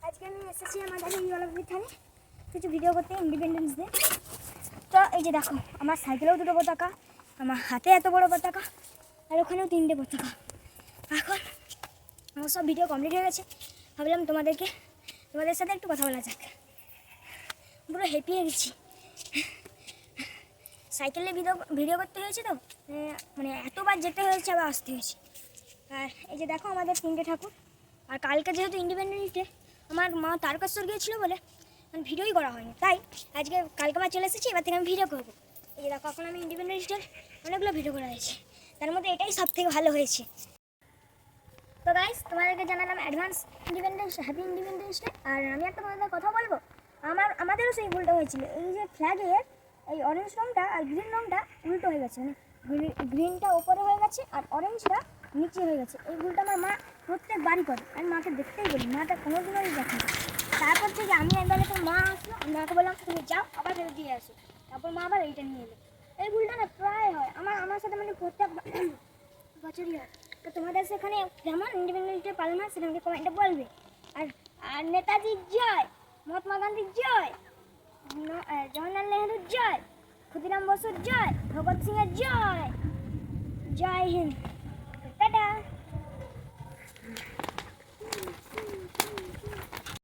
আজকে আমি এসেছি আমাদের এই অলম্পিকখানে কিছু ভিডিও করতে, ইন্ডিপেন্ডেন্স ডে। তো এই যে দেখো, আমার সাইকেলেও দুটো পতাকা, আমার হাতে এত বড় পতাকা, আর ওখানেও 3টে পতাকা। এখন আমার সব ভিডিও কমপ্লিট হয়ে গেছে, ভাবলাম তোমাদের সাথে একটু কথা বলা যাক। পুরো হেঁপিয়ে গেছি, সাইকেলে ভিডিও করতে হয়েছে তো, মানে এতবার যেতে হয়েছে আবার আসতে হয়েছে। আর এই যে দেখো আমাদের 3টে ঠাকুর। আর কালকে যেহেতু ইন্ডিপেন্ডেন্স ডে, আমার মা তারকেশ্বর গিয়েছিলো বলে মানে ভিডিওই করা হয়নি, তাই কালকে আমার চলে এসেছি, এবার থেকে আমি ভিডিও করবো। এই যে দেখো, এখন আমি ইন্ডিপেন্ডেন্স ডে অনেকগুলো ভিডিও করা হয়েছে, তার মধ্যে এটাই সব থেকে ভালো হয়েছে। তো গাইস, তোমাদেরকে জানালাম অ্যাডভান্স হ্যাপি ইন্ডিপেন্ডেন্স ডে। আর আমি একটা তোমাদের কথা বলবো, আমাদেরও সেই ভুলটা হয়েছিল। এই যে ফ্ল্যাগের এই অরেঞ্জ রঙটা আর গ্রিন রঙটা উল্টো হয়ে গেছে, মানে গ্রিনটা ওপরে হয়ে গেছে আর অরেঞ্জটা নিচে হয়ে গেছে। এই ভুলটা আমার মা প্রত্যেকবারই করে, আমি মাকে দেখতেই বলি, মাটা কোনোদিনই দেখে। তারপর থেকে আমি একবার তো মা আসলো, আমি মাকে বললাম তুমি যাও, আবার ফেরত দিয়ে আসো। তারপর মা আবার এইটা নিয়ে এলো। এই ভুলটা না প্রায় হয় আমার সাথে, মানে প্রত্যেক বছরই হয়। তো তোমাদের সেখানে কেমন ইন্ডিপেন্ডেন্স ডে পালন হয় সেটা আমাকে কমেন্টে বলবে। আর নেতাজির জয়, মহাত্মা গান্ধীর জয়, জওহরলাল নেহরুর জয়, ক্ষুদিরাম বসুর জয়, ভগৎ সিংয়ের জয়। জয় হিন্দ।